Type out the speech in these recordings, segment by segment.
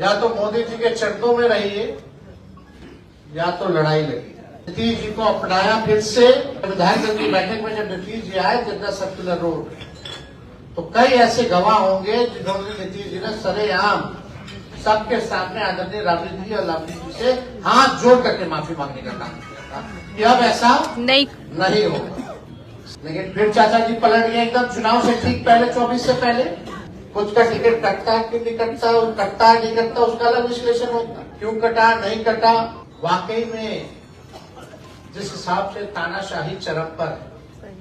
या तो मोदी जी के चरणों में रहिए या तो लड़ाई लगी। नीतीश जी को अपनाया फिर से विधायक की बैठक में जब नीतीश जी आए जितना सर्कुलर रोड, तो कई ऐसे गवाह होंगे जिन्होंने नीतीश जी ने सरेआम सबके सामने आदरणीय राबड़ी जी और लाबड़ी जी से हाथ जोड़ करके माफी मांगने का काम किया था कि अब ऐसा नहीं होगा। लेकिन फिर चाचा जी पलट गए एकदम चुनाव से ठीक पहले, 24 से पहले। कुछ का टिकट कटता है कि नहीं कटता, कटता है नहीं कटता, उसका अलग विश्लेषण होता, क्यों कटा नहीं कटा। वाकई में जिस हिसाब से तानाशाही चरम पर है,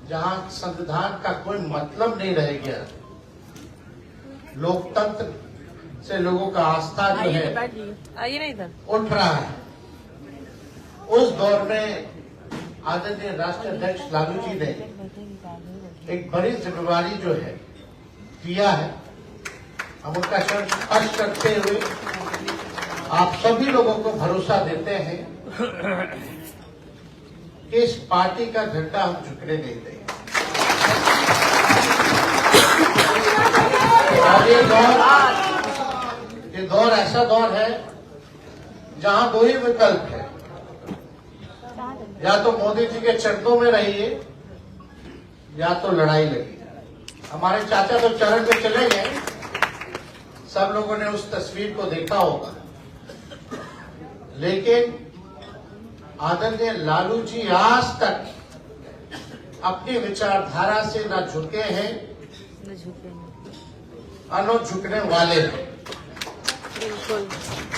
जहां संविधान का कोई मतलब नहीं रह गया, लोकतंत्र से लोगों का आस्था जो है उठ रहा है, उस दौर में आदरणीय राष्ट्रीय अध्यक्ष लालू जी ने एक बड़ी जिम्मेवारी जो है दिया है। हम उनका शर्त स्पष्ट करते हुए आप सभी लोगों को भरोसा देते हैं कि इस पार्टी का झंडा हम झुकने नहीं देंगे। और ये दौर ऐसा दौर है जहां दो ही विकल्प है, या तो मोदी जी के चरणों में रहिए या तो लड़ाई लगी। हमारे चाचा तो चरण में चले गए, सब लोगों ने उस तस्वीर को देखा होगा, लेकिन आदरणीय लालू जी आज तक अपनी विचारधारा से न झुके हैं न झुकने वाले हैं।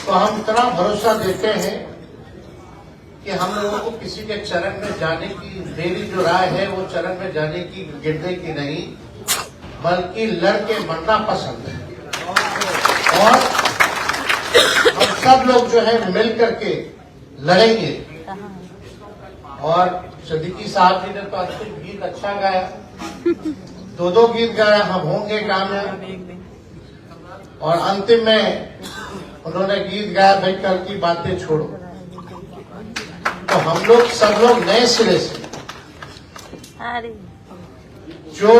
तो हम इतना भरोसा देते हैं कि हम लोगों को किसी के चरण में जाने की, मेरी जो राय है वो चरण में जाने की, गिरने की नहीं, बल्कि लड़के मरना पसंद है। और हम सब लोग जो है मिल करके लड़ेंगे। और सिद्दीकी साहब जी ने तो अंतिम गीत अच्छा गाया, दो गीत गाया, हम होंगे कामयाब। और अंतिम में उन्होंने गीत गाया, भाई कल की बातें छोड़ो। तो हम लोग सब लोग नए सिरे से, जो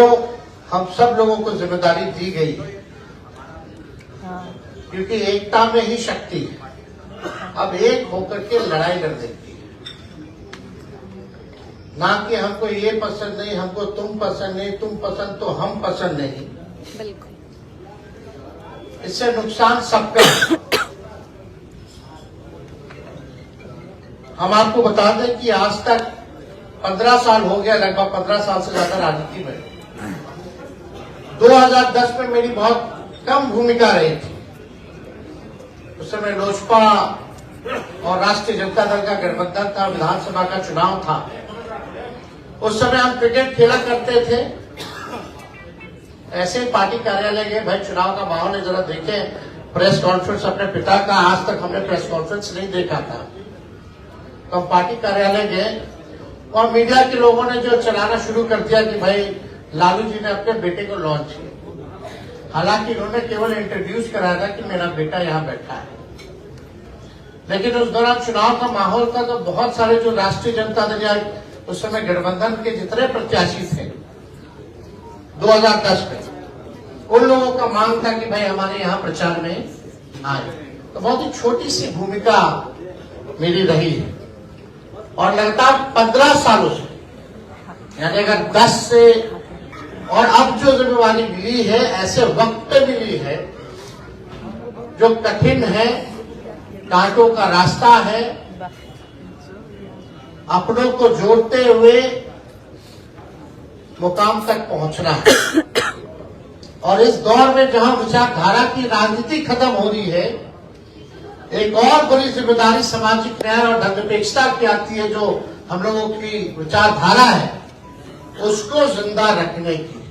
हम सब लोगों को जिम्मेदारी दी गई है, क्योंकि एकता में ही शक्ति है, अब एक होकर के लड़ाई लड़ने की, ना कि हमको ये पसंद नहीं, हमको तुम पसंद नहीं, तुम पसंद तो हम पसंद नहीं। बिल्कुल, इससे नुकसान सबका है। हम आपको बता दें कि आज तक 15 साल हो गया, लगभग 15 साल से ज्यादा राजनीति में। 2010 में मेरी बहुत कम भूमिका रही थी। उस समय लोजपा और राष्ट्रीय जनता दल का गठबंधन था, विधानसभा का चुनाव था। उस समय हम क्रिकेट खेला करते थे, ऐसे ही पार्टी कार्यालय गए, भाई चुनाव का माहौल है, जरा देखें प्रेस कॉन्फ्रेंस अपने पिता का, आज तक हमने प्रेस कॉन्फ्रेंस नहीं देखा था। तो हम पार्टी कार्यालय गए और मीडिया के लोगों ने जो चलाना शुरू कर दिया कि भाई लालू जी ने अपने बेटे को लॉन्च किया। हालांकि उन्होंने केवल इंट्रोड्यूस कराया था कि मेरा बेटा यहाँ बैठा है, लेकिन उस दौरान चुनाव का माहौल था, तो बहुत सारे जो राष्ट्रीय जनता दल या उस समय गठबंधन के जितने प्रत्याशी थे 2010 में, उन लोगों का मांग था कि भाई हमारे यहाँ प्रचार में आए। तो बहुत ही छोटी सी भूमिका मेरी रही है, और लगातार 15 सालों से, यानी अगर 10 से, और अब जो जिम्मेवारी मिली है ऐसे वक्त पे मिली है जो कठिन है, कांटों का रास्ता है, अपनों को जोड़ते हुए मुकाम तक पहुंचना है। और इस दौर में जहां विचारधारा की राजनीति खत्म हो रही है, एक और बड़ी जिम्मेदारी सामाजिक न्याय और धर्मनिरपेक्षता की आती है, जो हम लोगों की विचारधारा है उसको जिंदा रखने की।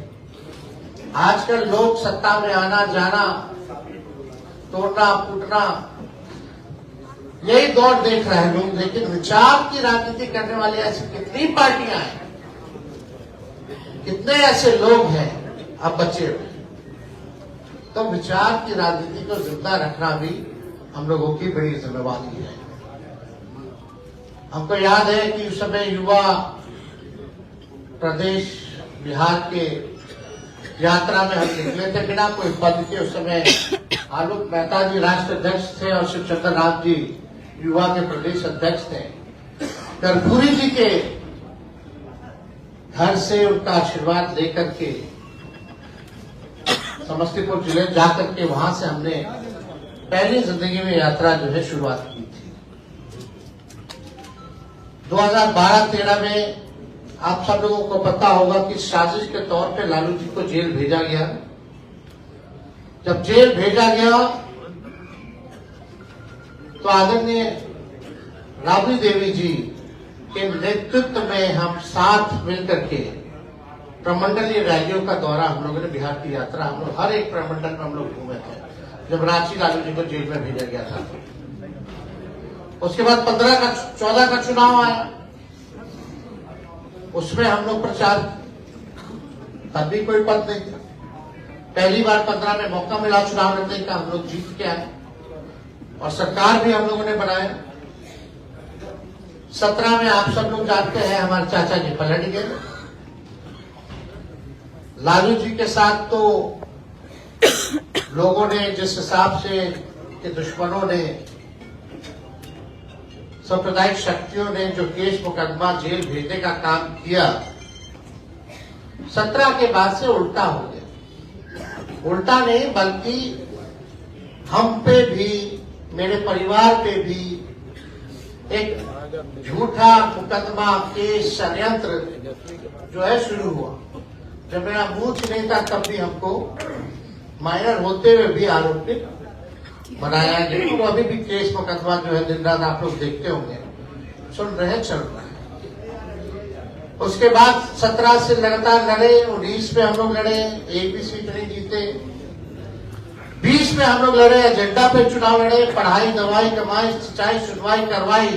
आजकल लोग सत्ता में आना जाना, तोड़ना फूटना, यही दौर देख रहे हैं लोग, लेकिन विचार की राजनीति करने वाली ऐसी कितनी पार्टियां हैं, कितने ऐसे लोग हैं अब बचे हुए। तो विचार की राजनीति को जिंदा रखना भी हम लोगों की बड़ी जिम्मेवारी है। हमको याद है कि उस समय युवा प्रदेश बिहार के यात्रा में हम निकले थे बिना कोई पद के। उस समय आलोक मेहता जी राष्ट्र अध्यक्ष थे और शिवचंद्र नाथ जी युवा के प्रदेश अध्यक्ष थे। कर्पूरी जी के घर से उनका आशीर्वाद लेकर के समस्तीपुर जिले जाकर के वहां से हमने पहली जिंदगी में यात्रा जो है शुरुआत की थी। 2012-13 में आप सब लोगों को पता होगा कि साजिश के तौर पे लालू जी को जेल भेजा गया। जब जेल भेजा गया तो आदरणीय राबड़ी देवी जी के नेतृत्व में हम साथ मिलकर के प्रमंडलीय रैलियों का दौरा हम लोगों ने बिहार की यात्रा हम लोग हर एक प्रमंडल में हम लोग घूमे थे जब रांची लालू जी को जेल में भेजा गया था। उसके बाद 14 का चुनाव आया, उसमें हम लोग प्रचार, तब भी कोई पद नहीं था। पहली बार 15 में मौका मिला चुनाव लड़ने का, हम लोग जीत के आए और सरकार भी हम लोगों ने बनाया। 17 में आप सब लोग जानते हैं हमारे चाचा जी पलट गए। लालू जी के साथ तो लोगों ने जिस हिसाब से के दुश्मनों ने, सांप्रदायिक शक्तियों ने जो केस मुकदमा जेल भेजने का काम किया, 17 के बाद से उल्टा हो गया। उल्टा नहीं बल्कि हम पे भी, मेरे परिवार पे भी एक झूठा मुकदमा केस षड्यंत्र जो है शुरू हुआ। जब मेरा मूर्ख नहीं था तब भी हमको माइनर होते हुए भी आरोपित बनाया गया। तो अभी भी केस मुकदमा जो है दिन रात आप लोग देखते होंगे, सुन रहे, चल रहा है। उसके बाद 17 से लगातार लड़े, 19 में हम लोग लड़े, एक भी सीट नहीं जीते। 20 में हम लोग लड़े, एजेंडा पे चुनाव लड़े, पढ़ाई दवाई कमाई सिंचाई सुनवाई करवाई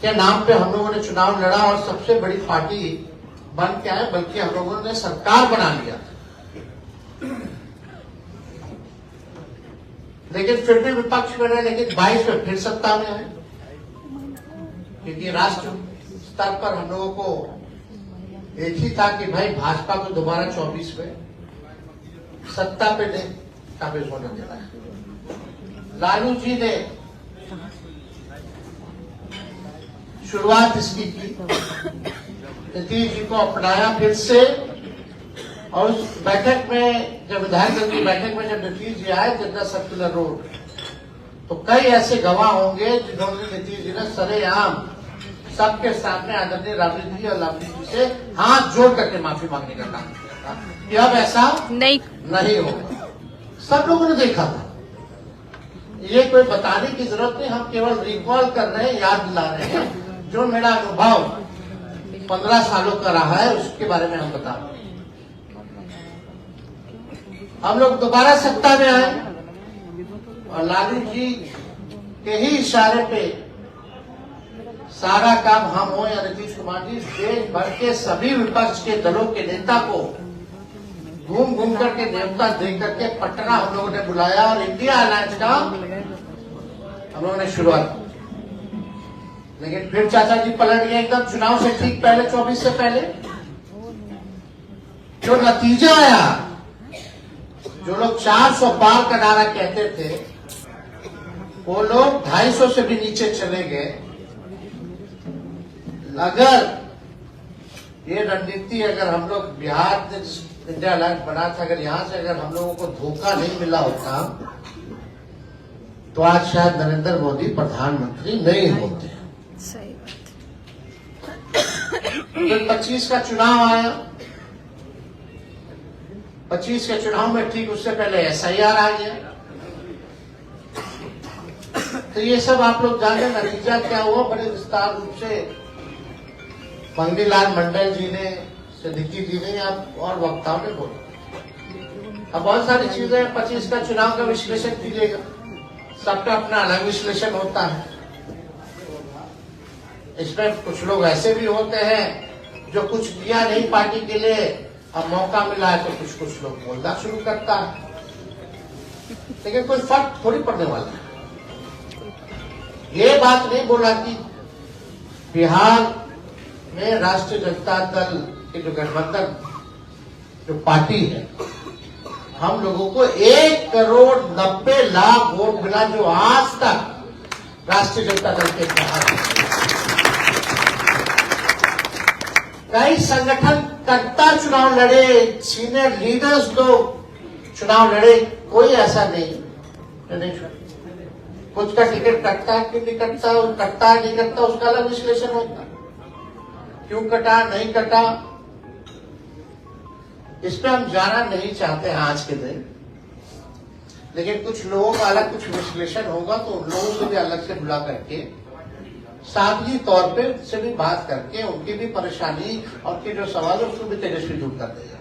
के नाम पे हम लोगों ने चुनाव लड़ा और सबसे बड़ी पार्टी बन के आए, बल्कि हम लोगों ने सरकार बना लिया। लेकिन फिर भी विपक्ष में रहे, लेकिन 22 में फिर सत्ता में आए, क्योंकि राष्ट्र स्तर पर हम लोगों को एक ही था कि भाई भाजपा को दोबारा 24 में सत्ता पे नहीं काबिज होने देना है। लालू जी ने शुरुआत इसकी की, नीतीश जी को अपनाया फिर से। और उस बैठक में जब विधायक दल की बैठक में जब नीतीश जी आए जितना सर्कुलर रोड, तो कई ऐसे गवाह होंगे जिन्होंने नीतीश जी ने सरेआम सबके सामने आदरणीय राबड़ी जी और लालू जी से हाथ जोड़ करके माफी मांगने का काम किया था कि अब ऐसा नहीं होगा। सब लोगों ने देखा था। ये कोई बताने की जरूरत नहीं, हम केवल रिकॉल कर रहे हैं, याद दिला रहे हैं। जो मेरा अनुभव 15 सालों का रहा है उसके बारे में हम बता रहे हैं। हम लोग दोबारा सत्ता में आए और लालू जी के ही इशारे पे सारा काम हम हो या नीतीश कुमार जी, देश भर के सभी विपक्ष के दलों के नेता को घूम घूम करके न्योता दे करके पटना हम लोगों ने बुलाया और इंडिया अलायंस का हम लोगों ने शुरुआत की। लेकिन फिर चाचा जी पलट गए एकदम चुनाव से ठीक पहले, 24 से पहले। जो नतीजा आया, जो लोग 400 पार का नारा कहते थे, वो लोग 250 से भी नीचे चले गए। अगर ये रणनीति अगर हम लोग बिहार ने इंडिया अलायंस बना था, अगर यहां से अगर हम लोगों को धोखा नहीं मिला होता तो आज शायद नरेंद्र मोदी प्रधानमंत्री नहीं होते। सही फिर 25 का चुनाव आया। 25 के चुनाव में ठीक उससे पहले SIR आ गया। तो ये सब आप लोग जाने नतीजा क्या हुआ, बड़े विस्तार रूप से मंगनीलाल मंडल जी ने, सिद्दीकी जी ने और वक्ताओं ने बोला। अब बहुत सारी चीजें 25 का चुनाव का विश्लेषण कीजिएगा, सबका अपना अलग विश्लेषण होता है। इसमें कुछ लोग ऐसे भी होते हैं जो कुछ किया नहीं पार्टी के लिए, अब मौका मिला है तो कुछ लोग बोलना शुरू करता है, लेकिन कोई फर्क थोड़ी पड़ने वाला है। ये बात नहीं बोला कि बिहार में राष्ट्रीय जनता दल के जो गठबंधन जो पार्टी है, हम लोगों को 1,90,00,000 वोट मिला, जो आज तक राष्ट्रीय जनता दल के इतिहास। कई संगठन कर्ता चुनाव लड़े, सीनियर लीडर्स लोग चुनाव लड़े, कोई ऐसा नहीं। कुछ का टिकट कटता कि नहीं कटता, कटता नहीं कटता, उसका अलग विश्लेषण होता। क्यों कटा, नहीं कटा, इस पे हम जाना नहीं चाहते हैं आज के दिन। लेकिन कुछ लोगों का अलग कुछ विश्लेषण होगा, तो उन लोगों से भी अलग से बुला करके सादगी तौर पे से भी बात करके उनकी भी परेशानी और के जो सवाल है उसको भी तेजस्वी दूर कर देगा।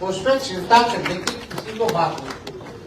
तो उसमें चिंता करने की किसी को बात नहीं।